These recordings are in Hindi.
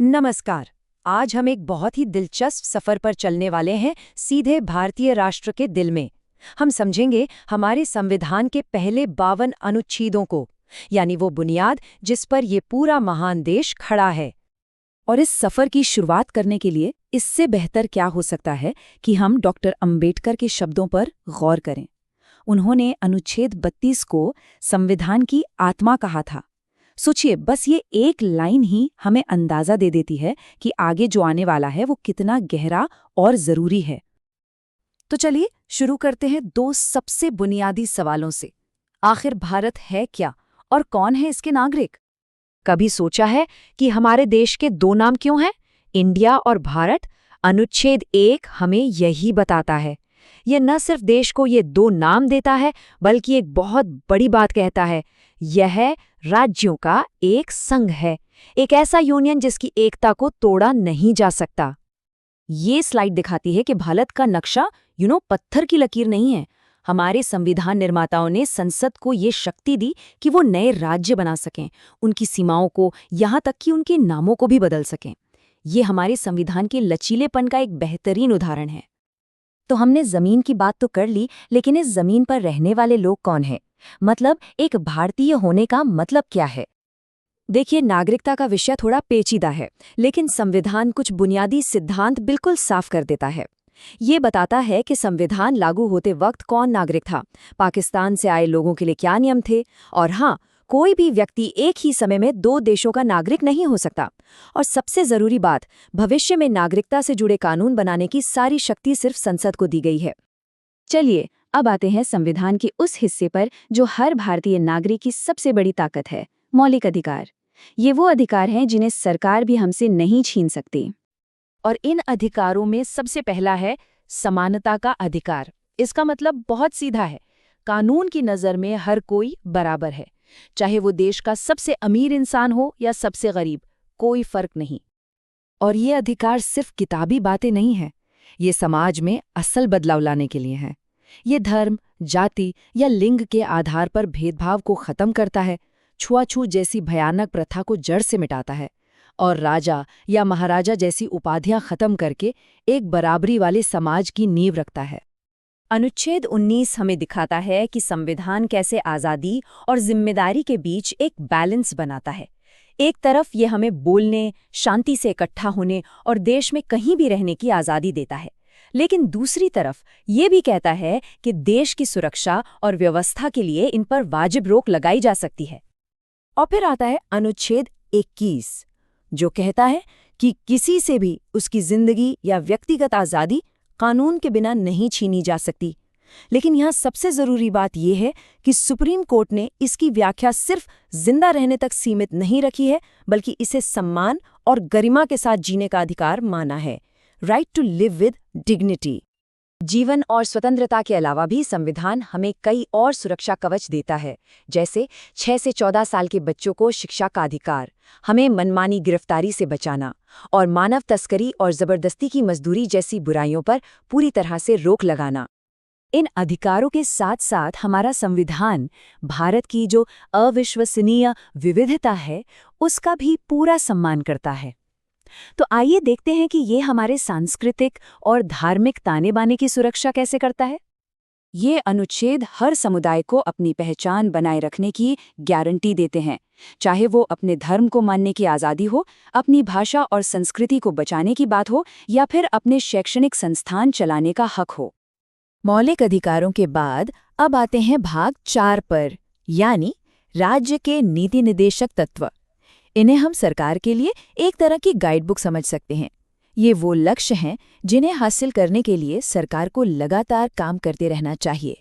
नमस्कार। आज हम एक बहुत ही दिलचस्प सफर पर चलने वाले हैं, सीधे भारतीय राष्ट्र के दिल में। हम समझेंगे हमारे संविधान के पहले 52 अनुच्छेदों को, यानी वो बुनियाद जिस पर ये पूरा महान देश खड़ा है। और इस सफर की शुरुआत करने के लिए इससे बेहतर क्या हो सकता है कि हम डॉक्टर अंबेडकर के शब्दों पर गौर करें। उन्होंने अनुच्छेद 32 को संविधान की आत्मा कहा था। सोचिए, बस ये एक लाइन ही हमें अंदाजा दे देती है कि आगे जो आने वाला है वो कितना गहरा और जरूरी है। तो चलिए शुरू करते हैं दो सबसे बुनियादी सवालों से। आखिर भारत है क्या और कौन है इसके नागरिक? कभी सोचा है कि हमारे देश के दो नाम क्यों हैं, इंडिया और भारत? अनुच्छेद 1 हमें यही बताता है। ये न सिर्फ देश को ये दो नाम देता है, बल्कि एक बहुत बड़ी बात कहता है। यह राज्यों का एक संघ है, एक ऐसा यूनियन जिसकी एकता को तोड़ा नहीं जा सकता। ये स्लाइड दिखाती है कि भारत का नक्शा पत्थर की लकीर नहीं है। हमारे संविधान निर्माताओं ने संसद को ये शक्ति दी कि वो नए राज्य बना सकें, उनकी सीमाओं को, यहाँ तक कि उनके नामों को भी बदल सकें। ये हमारे संविधान के लचीलेपन का एक बेहतरीन उदाहरण है। तो हमने जमीन की बात तो कर ली, लेकिन इस जमीन पर रहने वाले लोग कौन हैं? मतलब एक भारतीय होने का मतलब क्या है? देखिए, नागरिकता का विषय थोड़ा पेचीदा है, लेकिन संविधान कुछ बुनियादी सिद्धांत बिल्कुल साफ कर देता है। ये बताता है कि संविधान लागू होते वक्त कौन नागरिक था, पाकिस्तान से आए लोगों के लिए क्या नियम थे, और हाँ, कोई भी व्यक्ति एक ही समय में दो देशों का नागरिक नहीं हो सकता। और सबसे जरूरी बात, भविष्य में नागरिकता से जुड़े कानून बनाने की सारी शक्ति सिर्फ संसद को दी गई है। चलिए अब आते हैं संविधान के उस हिस्से पर जो हर भारतीय नागरिक की सबसे बड़ी ताकत है, मौलिक अधिकार। ये वो अधिकार हैं जिन्हें सरकार भी हमसे नहीं छीन सकती। और इन अधिकारों में सबसे पहला है समानता का अधिकार। इसका मतलब बहुत सीधा है, कानून की नज़र में हर कोई बराबर है, चाहे वो देश का सबसे अमीर इंसान हो या सबसे गरीब, कोई फर्क नहीं। और ये अधिकार सिर्फ किताबी बातें नहीं हैं, ये समाज में असल बदलाव लाने के लिए हैं। ये धर्म, जाति या लिंग के आधार पर भेदभाव को खत्म करता है, छुआछूत जैसी भयानक प्रथा को जड़ से मिटाता है, और राजा या महाराजा जैसी उपाधियां खत्म करके एक बराबरी वाले समाज की नींव रखता है। अनुच्छेद 19 हमें दिखाता है कि संविधान कैसे आज़ादी और जिम्मेदारी के बीच एक बैलेंस बनाता है। एक तरफ ये हमें बोलने, शांति से इकट्ठा होने और देश में कहीं भी रहने की आज़ादी देता है, लेकिन दूसरी तरफ ये भी कहता है कि देश की सुरक्षा और व्यवस्था के लिए इन पर वाजिब रोक लगाई जा सकती है। और फिर आता है अनुच्छेद 21, जो कहता है कि किसी से भी उसकी जिंदगी या व्यक्तिगत आज़ादी कानून के बिना नहीं छीनी जा सकती। लेकिन यहाँ सबसे ज़रूरी बात यह है कि सुप्रीम कोर्ट ने इसकी व्याख्या सिर्फ जिंदा रहने तक सीमित नहीं रखी है, बल्कि इसे सम्मान और गरिमा के साथ जीने का अधिकार माना है। Right to live with dignity. जीवन और स्वतंत्रता के अलावा भी संविधान हमें कई और सुरक्षा कवच देता है, जैसे 6 से 14 साल के बच्चों को शिक्षा का अधिकार, हमें मनमानी गिरफ्तारी से बचाना, और मानव तस्करी और जबरदस्ती की मजदूरी जैसी बुराइयों पर पूरी तरह से रोक लगाना। इन अधिकारों के साथ साथ हमारा संविधान भारत की जो अविश्वसनीय विविधता है, उसका भी पूरा सम्मान करता है। तो आइए देखते हैं कि ये हमारे सांस्कृतिक और धार्मिक ताने बाने की सुरक्षा कैसे करता है। ये अनुच्छेद हर समुदाय को अपनी पहचान बनाए रखने की गारंटी देते हैं, चाहे वो अपने धर्म को मानने की आज़ादी हो, अपनी भाषा और संस्कृति को बचाने की बात हो, या फिर अपने शैक्षणिक संस्थान चलाने का हक हो। मौलिक अधिकारों के बाद अब आते हैं भाग 4 पर, यानी राज्य के नीति निर्देशक तत्व। इन्हें हम सरकार के लिए एक तरह की गाइडबुक समझ सकते हैं। ये वो लक्ष्य हैं जिन्हें हासिल करने के लिए सरकार को लगातार काम करते रहना चाहिए।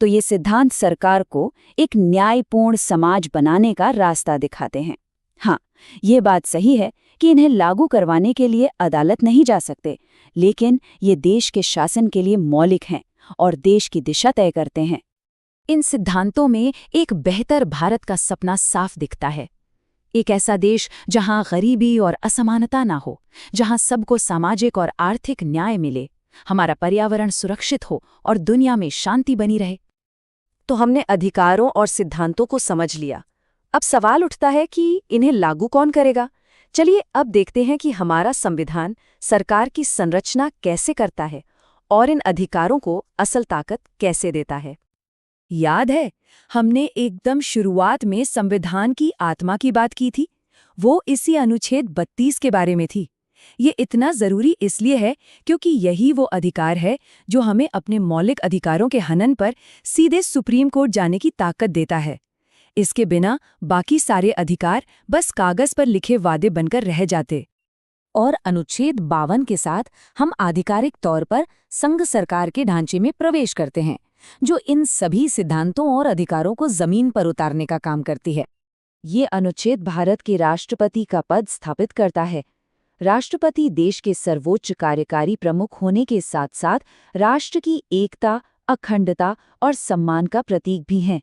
तो ये सिद्धांत सरकार को एक न्यायपूर्ण समाज बनाने का रास्ता दिखाते हैं। हाँ, ये बात सही है कि इन्हें लागू करवाने के लिए अदालत नहीं जा सकते, लेकिन ये देश के शासन के लिए मौलिक हैं और देश की दिशा तय करते हैं। इन सिद्धांतों में एक बेहतर भारत का सपना साफ दिखता है। एक ऐसा देश जहां गरीबी और असमानता ना हो, जहां सबको सामाजिक और आर्थिक न्याय मिले, हमारा पर्यावरण सुरक्षित हो और दुनिया में शांति बनी रहे। तो हमने अधिकारों और सिद्धांतों को समझ लिया। अब सवाल उठता है कि इन्हें लागू कौन करेगा? चलिए अब देखते हैं कि हमारा संविधान सरकार की संरचना कैसे करता है और इन अधिकारों को असल ताकत कैसे देता है। याद है, हमने एकदम शुरुआत में संविधान की आत्मा की बात की थी। वो इसी अनुच्छेद 32 के बारे में थी। ये इतना जरूरी इसलिए है क्योंकि यही वो अधिकार है जो हमें अपने मौलिक अधिकारों के हनन पर सीधे सुप्रीम कोर्ट जाने की ताकत देता है। इसके बिना बाकी सारे अधिकार बस कागज पर लिखे वादे बनकर रह जाते। और अनुच्छेद 52 के साथ हम आधिकारिक तौर पर संघ सरकार के ढांचे में प्रवेश करते हैं, जो इन सभी सिद्धांतों और अधिकारों को जमीन पर उतारने का काम करती है। ये अनुच्छेद भारत के राष्ट्रपति का पद स्थापित करता है। राष्ट्रपति देश के सर्वोच्च कार्यकारी प्रमुख होने के साथ साथ राष्ट्र की एकता, अखंडता और सम्मान का प्रतीक भी हैं।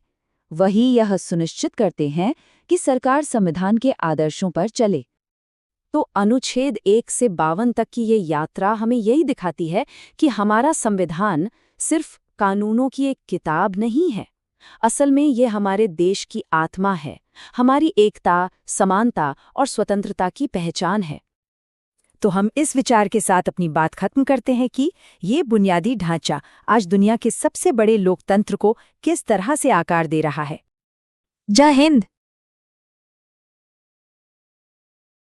वही यह सुनिश्चित करते हैं कि सरकार संविधान के आदर्शों पर चले। तो अनुच्छेद 1 से 52 तक की ये यात्रा हमें यही दिखाती है कि हमारा संविधान सिर्फ कानूनों की एक किताब नहीं है। असल में ये हमारे देश की आत्मा है, हमारी एकता, समानता और स्वतंत्रता की पहचान है। तो हम इस विचार के साथ अपनी बात खत्म करते हैं कि ये बुनियादी ढांचा आज दुनिया के सबसे बड़े लोकतंत्र को किस तरह से आकार दे रहा है। जय हिंद।